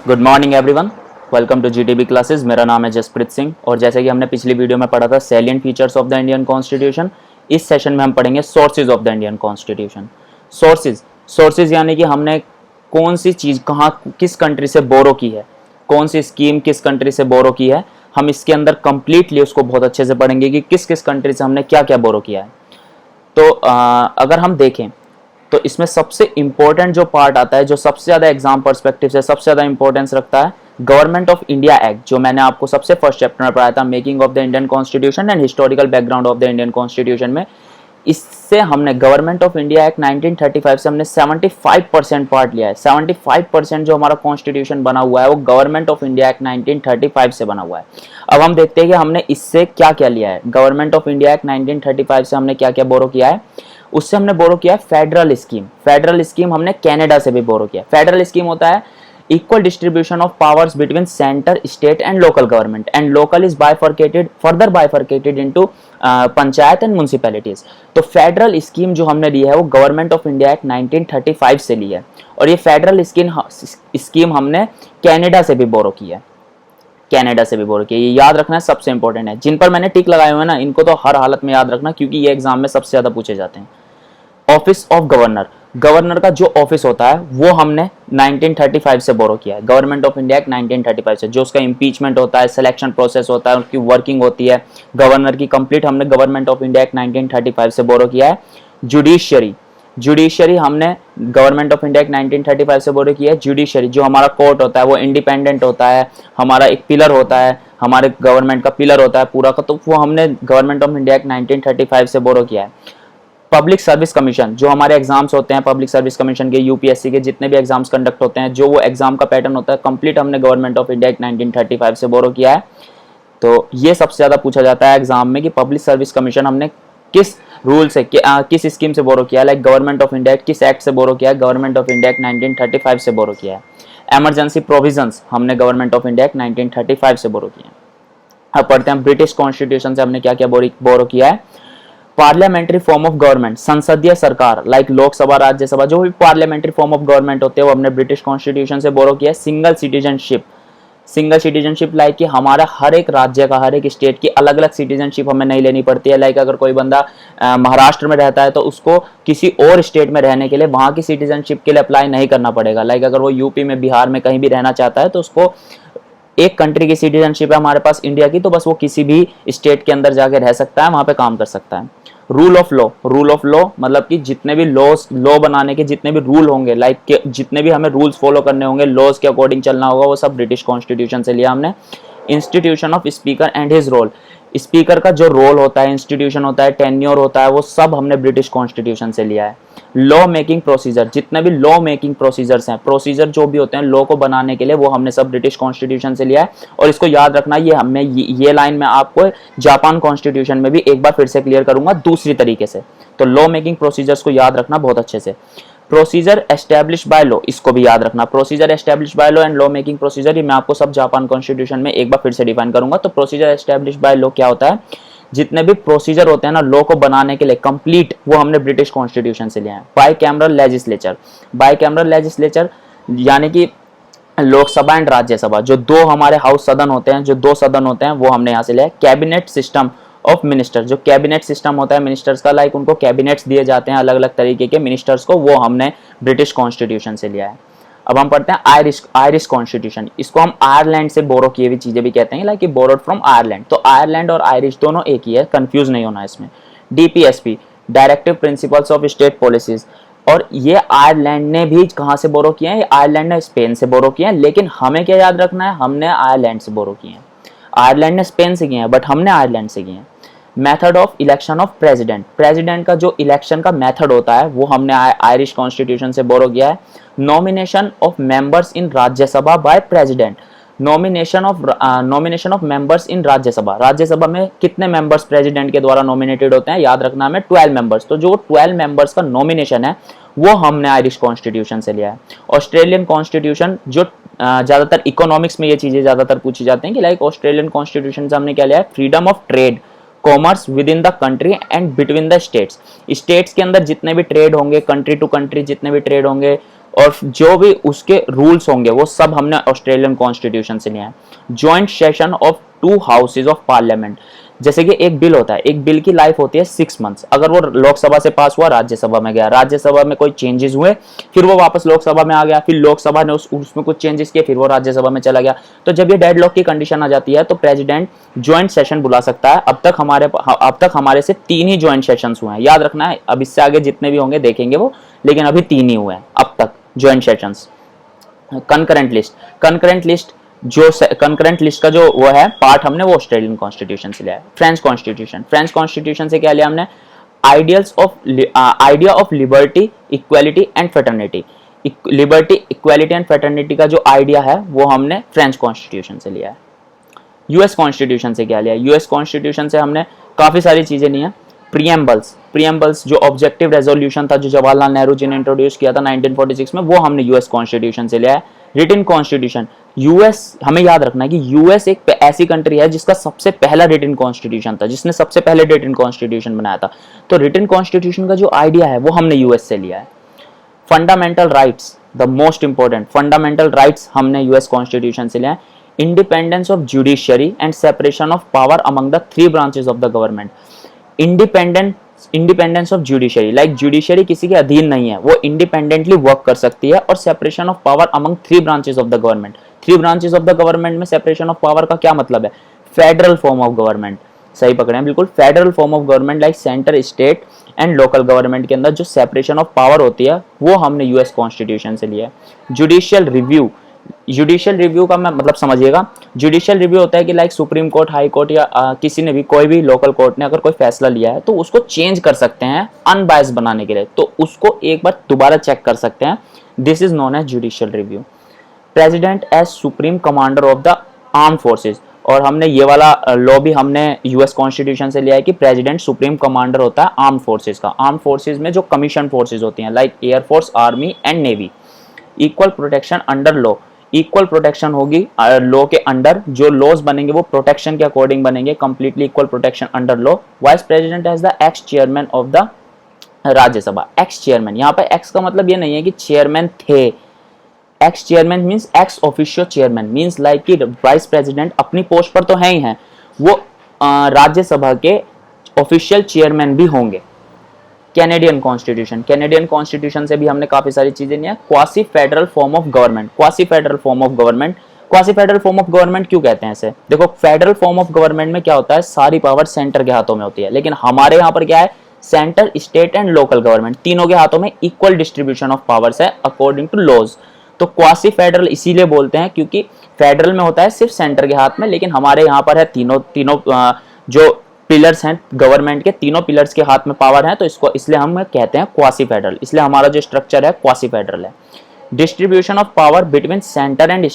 Good morning everyone, welcome to GTB classes. मेरा नाम है जसप्रीत सिंह और जैसे कि हमने पिछली वीडियो में पढ़ा था salient features of the Indian constitution, इस सेशन में हम पढ़ेंगे sources of the Indian constitution. Sources यानी कि हमने कौन सी चीज़ कहाँ किस कंट्री से बोरो की है, कौन सी स्कीम किस कंट्री से बोरो की है। हम इसके अंदर कंप्लीटली उसको बहुत अच्छे से पढ़ेंगे कि किस किस कंट्री से हमने क्या क्या बोरो किया है। तो अगर हम देखें तो इसमें सबसे इंपॉर्टेंट जो पार्ट आता है, जो सबसे ज़्यादा एग्जाम पर्सपेक्टिव से सबसे ज़्यादा इंपॉर्टेंस रखता है, गवर्नमेंट ऑफ इंडिया एक्ट, जो मैंने आपको सबसे फर्स्ट चैप्टर में पढ़ाया था, making of the Indian constitution and historical background of the Indian constitution में। इससे हमने गवर्नमेंट ऑफ इंडिया एक्ट 1935 से हमने 75% पार्ट लिया है। 75% जो हमारा कॉन्स्टिट्यूशन बना हुआ है वो गवर्नमेंट ऑफ इंडिया एक्ट 1935 से बना हुआ है। अब हम देखते हैं कि हमने इससे क्या क्या लिया है। गवर्नमेंट ऑफ इंडिया एक्ट 1935 से हमने क्या क्या बोरो किया है। उससे हमने बोरो किया है फेडरल स्कीम। फेडरल स्कीम हमने कनाडा से भी बोरो किया। फेडरल स्कीम होता है equal distribution of powers between centre, state and local government, and local is bifurcated, further bifurcated into panchayat and municipalities. तो फेडरल स्कीम जो हमने ली है वो गवर्नमेंट ऑफ इंडिया एक्ट 1935 से ली है और ये फेडरल स्कीम हमने कनाडा से भी बोरो किया है। कनाडा से भी बोरो किया, ये याद रखना है, सबसे इंपॉर्टेंट है। जिन पर मैंने टिक लगाए हुए हैं ना, इनको तो हर हालत में याद रखना क्योंकि ये एग्जाम में सबसे ज्यादा पूछे जाते हैं। ऑफिस ऑफ गवर्नर, गवर्नर का जो ऑफिस होता है वो हमने 1935 से बोरो किया है। गवर्नमेंट ऑफ इंडिया एक्ट 1935 से, जो उसका इम्पीचमेंट होता है, सिलेक्शन प्रोसेस होता है, उनकी वर्किंग होती है गवर्नर की, कंप्लीट हमने गवर्नमेंट ऑफ इंडिया एक्ट 1935 से बोरो किया है। जुडिशियरी हमने गवर्नमेंट ऑफ इंडिया एक्ट 1935 से बोरो किया है। जुडिशियरी जो हमारा कोर्ट होता है वो इंडिपेंडेंट होता है, हमारा एक पिलर होता है, हमारे गवर्नमेंट का पिलर होता है पूरा का, तो वो हमने गवर्नमेंट ऑफ इंडिया एक्ट 1935 से बोरो किया है। पब्लिक सर्विस कमीशन, जो हमारे एग्जाम्स होते हैं पब्लिक सर्विस कमीशन के, यूपीएससी के जितने भी एग्जाम्स कंडक्ट होते हैं, जो वो एग्जाम का पैटर्न होता है, कंप्लीट हमने गवर्नमेंट ऑफ इंडिया एक्ट 1935 से बोरो किया है। तो ये सबसे ज्यादा पूछा जाता है एग्जाम में कि पब्लिक सर्विस कमीशन हमने किस रूल से किस स्कीम से बोरो किया है, लाइक गवर्नमेंट ऑफ इंडिया किस एक्ट से बोरो किया है, गवर्नमेंट ऑफ इंडिया एक्ट 1935 से बोरो किया है। इमरजेंसी प्रोविजंस हमने गवर्नमेंट ऑफ इंडिया एक्ट 1935 से बोरो किया है। अब पढ़ते हैं ब्रिटिश कॉन्स्टिट्यूशन से हमने क्या क्या बोरो किया है। पार्लियामेंट्री फॉर्म ऑफ गवर्नमेंट, संसदीय सरकार, लाइक लोकसभा, राज्यसभा, जो भी पार्लियामेंट्री फॉर्म ऑफ गवर्नमेंट होते हैं वो हमने ब्रिटिश कॉन्स्टिट्यूशन से बोरो किया है। सिंगल सिटीजनशिप लाइक कि हमारा हर एक राज्य का, हर एक स्टेट की अलग अलग सिटीजनशिप हमें नहीं लेनी पड़ती है। लाइक अगर कोई बंदा महाराष्ट्र में रहता है तो उसको किसी और स्टेट में रहने के लिए वहां की सिटीजनशिप के लिए अप्लाई नहीं करना पड़ेगा। लाइक अगर वो यूपी में, बिहार में कहीं भी रहना चाहता है तो उसको एक कंट्री की सिटीजनशिप है हमारे पास इंडिया की, तो बस वो किसी भी स्टेट के अंदर जाके रह सकता है, वहां पे काम कर सकता है। रूल ऑफ लॉ मतलब कि जितने भी लॉ बनाने के जितने भी रूल होंगे, लाइक जितने भी हमें रूल्स फॉलो करने होंगे, लॉज के अकॉर्डिंग चलना होगा, वो सब ब्रिटिश कॉन्स्टिट्यूशन से लिया हमने। Institution of speaker and his role, speaker का जो रोल होता है, इंस्टीट्यूशन होता है, टेन्योर होता है, वो सब हमने ब्रिटिश कॉन्स्टिट्यूशन से लिया है। लॉ मेकिंग प्रोसीजर, जितने भी लॉ मेकिंग प्रोसीजर्स हैं, प्रोसीजर जो भी होते हैं लॉ को बनाने के लिए, वो हमने सब ब्रिटिश कॉन्स्टिट्यूशन से लिया है। और इसको याद रखना, ये लाइन में आपको जापान कॉन्स्टिट्यूशन में भी एक बार फिर से क्लियर करूंगा दूसरी तरीके से। तो लॉ मेकिंग प्रोसीजर्स को याद रखना बहुत अच्छे से। प्रोसीजर एस्टैब्लिश बाय लॉ, इसको भी याद रखना। Procedure establish by law and law making procedure, ये मैं आपको सब जापान कॉन्स्टिट्यूशन में एक बार फिर से डिफाइन करूंगा। तो प्रोसीजर एस्टैब्लिश बाय लॉ क्या होता है, जितने भी प्रोसीजर होते हैं ना लॉ को बनाने के लिए कंप्लीट, वो हमने ब्रिटिश कॉन्स्टिट्यूशन से लिया है। बाइकैमरल लेजिस्लेचर यानी कि लोकसभा एंड राज्यसभा, जो दो हमारे हाउस सदन होते हैं, जो दो सदन होते हैं, वो हमने यहाँ से लिया है। कैबिनेट सिस्टम ऑफ मिनिस्टर, जो कैबिनेट सिस्टम होता है मिनिस्टर्स का, लाइक उनको कैबिनेट्स दिए जाते हैं अलग अलग तरीके के मिनिस्टर्स को, वो हमने ब्रिटिश कॉन्स्टिट्यूशन से लिया है। अब हम पढ़ते हैं आयरिश कॉन्स्टिट्यूशन, इसको हम आयरलैंड से बोरो किए हुई चीजें भी कहते हैं, लाइक बोरोड फ्रॉम आयरलैंड। तो आयरलैंड और आयरिश दोनों एक ही है, कंफ्यूज नहीं होना इसमें। DPSP, directive principles of state policies, और ये आयरलैंड ने भी कहां से बोरो किए हैं, आयरलैंड ने स्पेन से बोरो किए हैं, लेकिन हमें क्या याद रखना है, हमने आयरलैंड से बोरो किए हैं। आयरलैंड ने स्पेन से किए हैं बट हमने आयरलैंड से किए हैं। Method of election of president का जो इलेक्शन का मेथड होता है वो हमने आयरिश कॉन्स्टिट्यूशन से बोरो किया है। Nomination of members in Rajya Sabha by president, nomination of members in Rajya Sabha में कितने मेंबर्स प्रेसिडेंट के द्वारा नॉमिनेटेड होते हैं, याद रखना हमें 12 मेंबर्स। तो जो 12 मेंबर्स का नॉमिनेशन है वो हमने आयरिश कॉन्स्टिट्यूशन से लिया है। ऑस्ट्रेलियन कॉन्स्टिट्यूशन, जो ज्यादातर इकोनॉमिक्स में ये चीजें ज्यादातर पूछी जाती हैं कि लाइक ऑस्ट्रेलियन कॉन्स्टिट्यूशन से हमने क्या लिया है, freedom of trade, commerce with in the country and between the states. States के अंदर जितने भी ट्रेड होंगे, कंट्री टू कंट्री जितने भी ट्रेड होंगे, और जो भी उसके रूल्स होंगे वो सब हमने ऑस्ट्रेलियन कॉन्स्टिट्यूशन से लिया है। Joint session of 2 houses of parliament, जैसे कि एक बिल होता है, एक बिल की लाइफ होती है 6 मंथ्स। अगर वो लोकसभा से पास हुआ, राज्यसभा में गया, राज्यसभा में कोई चेंजेस हुए, फिर वो वापस लोकसभा में आ गया, फिर लोकसभा ने उसमें कुछ चेंजेस किए, फिर वो राज्यसभा में चला गया। तो जब ये डेडलॉक की कंडीशन आ जाती है तो प्रेसिडेंट ज्वाइंट सेशन बुला सकता है। अब तक हमारे से 3 ही ज्वाइंट सेशंस हुए हैं, याद रखना है। अब इससे आगे जितने भी होंगे देखेंगे वो, लेकिन अभी 3 ही हुए हैं अब तक ज्वाइंट सेशंस। कंकरेंट लिस्ट जो कंकरेंट लिस्ट का जो वो है पार्ट, हमने वो ऑस्ट्रेलियन कॉन्स्टिट्यूशन से लिया है। फ्रेंच कॉन्स्टिट्यूशन से क्या लिया हमने? Idea of liberty, equality and fraternity. Liberty, equality and fraternity का जो आइडिया है वो हमने फ्रेंच कॉन्स्टिट्यूशन से लिया है। यूएस कॉन्स्टिट्यूशन से क्या लिया? यूएस कॉन्स्टिट्यूशन से हमने काफी सारी चीजें ली हैं। प्रियम्बल्स जो ऑब्जेक्टिव रेजोल्यूशन था जो जवाहरलाल नेहरू जी ने इंट्रोड्यूस किया था 1946 में, वो हमने यूएस कॉन्स्टिट्यूशन से लिया है। रिटन कॉन्स्टिट्यूशन, यूएस, हमें याद रखना है कि यूएस एक ऐसी कंट्री है जिसका सबसे पहला रिटन कॉन्स्टिट्यूशन था, जिसने सबसे पहले रिटन कॉन्स्टिट्यूशन बनाया था। तो रिटन कॉन्स्टिट्यूशन का जो आइडिया है वो हमने यूएस से लिया है। Fundamental rights, the most important fundamental rights हमने यूएस कॉन्स्टिट्यूशन से लिया है। Independence of judiciary and separation of power among the 3 branches of the government. Independence of judiciary, like judiciary किसी के अधीन नहीं है, वो इंडिपेंडेंटली वर्क कर सकती है। और separation of power among 3 branches of the government. 3 branches of the government में सेपरेशन ऑफ पावर का क्या मतलब है? फेडरल फॉर्म ऑफ गवर्नमेंट, सही पकड़े हैं बिल्कुल। Federal form of government like centre, state and local government के अंदर जो सेपरेशन ऑफ पावर होती है वो हमने यूएस कॉन्स्टिट्यूशन से लिया है। जुडिशियल रिव्यू का मैं मतलब समझिएगा, जुडिशियल रिव्यू होता है कि like supreme court, high court या किसी ने भी, कोई भी लोकल कोर्ट ने अगर कोई फैसला लिया है तो उसको चेंज कर सकते हैं अनबायस बनाने के लिए, तो उसको एक बार दोबारा चेक कर सकते हैं। This is known as judicial review. President as supreme commander of the arm forces, और हमने ये वाला लॉ भी हमने यूएस कॉन्स्टिट्यूशन से लिया है कि प्रेसिडेंट सुप्रीम कमांडर होता है आर्म फोर्सेज का। आर्म फोर्सेज में जो कमीशन फोर्सेज होती हैं like air force, army and navy. Equal protection under law, equal protection होगी लॉ के अंडर, जो लॉज बनेंगे वो प्रोटेक्शन के अकॉर्डिंग बनेंगे, completely equal protection under law. Vice president as the ex chairman of the Rajya Sabha. Ex chairman, यहाँ पे x का मतलब ये नहीं है कि चेयरमैन थे। X chairman means ex officio chairman, means like कि वाइस प्रेसिडेंट अपनी पोस्ट पर तो है ही हैं, वो राज्यसभा के ऑफिशियल चेयरमैन भी होंगे। कैनेडियन कॉन्स्टिट्यूशन से भी हमने काफी सारी चीजें ली हैं। Quasi federal form of government, quasi federal form of government क्यों कहते हैं इसे? देखो, फेडरल फॉर्म ऑफ गवर्नमेंट में क्या होता है, सारी पावर सेंटर के हाथों में होती है, लेकिन हमारे यहाँ पर क्या है, centre, state and local government तीनों के हाथों में इक्वल डिस्ट्रीब्यूशन ऑफ पावर्स है अकॉर्डिंग टू लॉज। तो क्वासी फेडरल इसीलिए बोलते हैं क्योंकि फेडरल में होता है सिर्फ सेंटर के हाथ में, लेकिन हमारे यहाँ पर है तीनों जो पिलर्स हैं गवर्नमेंट के, तीनों पिलर्स के हाथ में पावर है, तो इसको इसलिए हम कहते हैं क्वासी फेडरल, इसलिए हमारा जो स्ट्रक्चर है क्वासी फेडरल है। Distribution of power between centre and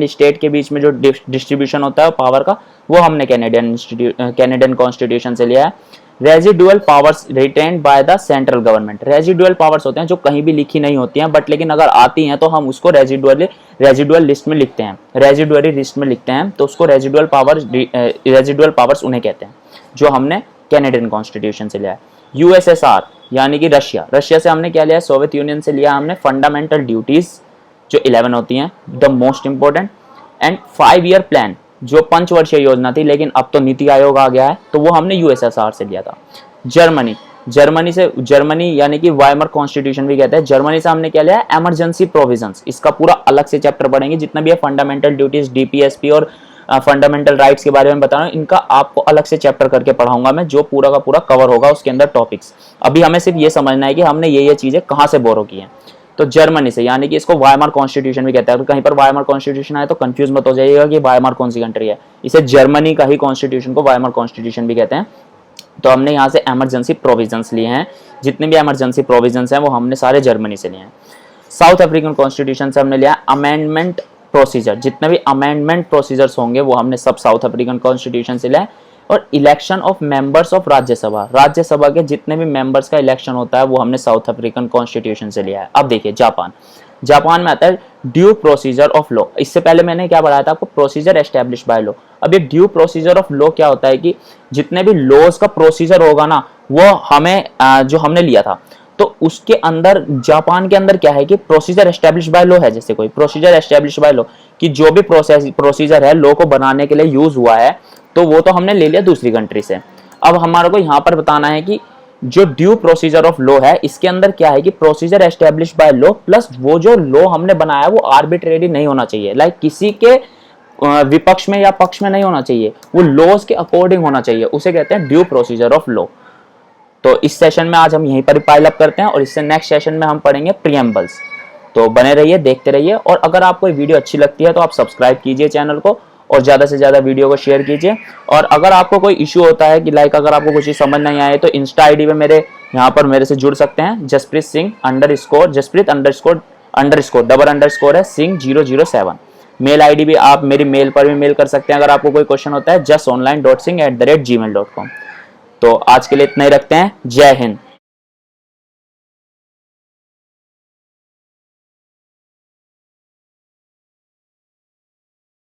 state के बीच में जो डिस्ट्रीब्यूशन होता है पावर का, वो हमने कैनेडियन कॉन्स्टिट्यूशन से लिया है। Residual powers retained by the central government, residual powers होते हैं जो कहीं भी लिखी नहीं होती हैं, बट लेकिन अगर आती हैं तो हम उसको रेजिडुअल लिस्ट में लिखते हैं, रेजिडुअरी लिस्ट में लिखते हैं, तो उसको रेजिडुअल पावर्स उन्हें कहते हैं, जो हमने कैनेडियन कॉन्स्टिट्यूशन से लिया है। यूएसएसआर यानी कि रशिया से हमने क्या लिया है, सोवियत यूनियन से लिया हमने फंडामेंटल ड्यूटीज जो 11 होती हैं, the most important, and 5 year plan जो 5 वर्षीय योजना थी, लेकिन अब तो नीति आयोग आ गया है, तो वो हमने यूएसएसआर से लिया था। जर्मनी यानी कि वाइमर कॉन्स्टिट्यूशन भी कहते हैं, जर्मनी से हमने क्या लिया है, इमरजेंसी प्रोविजंस। इसका पूरा अलग से चैप्टर पढ़ेंगे, जितना भी है फंडामेंटल ड्यूटीज, डीपीएसपी और फंडामेंटल राइट्स के बारे में बता रहा हूँ, इनका आपको अलग से चैप्टर करके पढ़ाऊंगा मैं, जो पूरा का पूरा कवर होगा उसके अंदर टॉपिक्स। अभी हमें सिर्फ ये समझना है कि हमने ये चीजें कहाँ से बोरो की हैं। तो जर्मनी से, यानी कि इसको वाइमर कॉन्स्टिट्यूशन भी कहते हैं। अगर कहीं पर वाइमर कॉन्स्टिट्यूशन आए तो कंफ्यूज मत हो जाइएगा कि वाइमर कौन सी कंट्री है, इसे जर्मनी का ही कॉन्स्टिट्यूशन को वाइमर कॉन्स्टिट्यूशन भी कहते हैं। तो हमने यहाँ से इमरजेंसी प्रोविजंस लिए हैं, जितने भी इमरजेंसी प्रोविजंस हैं वो हमने सारे जर्मनी से लिए हैं। साउथ अफ्रीकन कॉन्स्टिट्यूशन से हमने लिया अमेंडमेंट प्रोसीजर, जितने भी अमेंडमेंट प्रोसीजर्स होंगे वो हमने सब साउथ अफ्रीकन कॉन्स्टिट्यूशन से लिया है। और election of members of Rajya Sabha के जितने भी मेंबर्स का इलेक्शन होता है वो हमने साउथ अफ्रीकन कॉन्स्टिट्यूशन से लिया है। अब देखिए जापान में आता है ड्यू प्रोसीजर ऑफ लॉ। इससे पहले मैंने क्या पढ़ाया था आपको, प्रोसीजर एस्टैब्लिश बाय लॉ। अब ये ड्यू प्रोसीजर ऑफ लॉ क्या होता है कि जितने भी लॉज का प्रोसीजर होगा ना, वो हमें जो हमने लिया था, तो तो उसके अंदर जापान के अंदर क्या है कि प्रोसीजर एस्टेब्लिश बाय लॉ है, जैसे कोई प्रोसीजर एस्टेब्लिश बाय लॉ कि जो भी प्रोसीजर है लॉ को बनाने के लिए यूज हुआ है, तो वो तो हमने ले लिया दूसरी कंट्री से। अब हमारे को यहाँ पर बताना है कि जो ड्यू प्रोसीजर ऑफ लॉ है इसके अंदर क्या है कि procedure establish by law plus वो जो लॉ हमने बनाया वो आर्बिट्रेरी नहीं होना चाहिए, लाइक किसी के विपक्ष में या पक्ष में नहीं होना चाहिए, वो लॉज के अकॉर्डिंग होना चाहिए, उसे कहते हैं ड्यू प्रोसीजर ऑफ लॉ। तो इस सेशन में आज हम यहीं पर पाइल अप करते हैं और इससे नेक्स्ट सेशन में हम पढ़ेंगे प्रीएम्बल्स। तो बने रहिए, देखते रहिए, और अगर आपको वीडियो अच्छी लगती है तो आप सब्सक्राइब कीजिए चैनल को और ज़्यादा से ज़्यादा वीडियो को शेयर कीजिए। और अगर आपको कोई इशू होता है कि लाइक अगर आपको कुछ समझ नहीं आए तो इंस्टा आईडी पे मेरे यहाँ पर मेरे से जुड़ सकते हैं, जसप्रीत सिंह जसप्रीत डबल अंडरस्कोर है सिंह 007। मेल आईडी भी आप मेरी मेल पर भी मेल कर सकते हैं अगर आपको कोई क्वेश्चन होता है, justonline.singh@gmail.com। तो आज के लिए इतना ही रखते हैं। जय हिंद।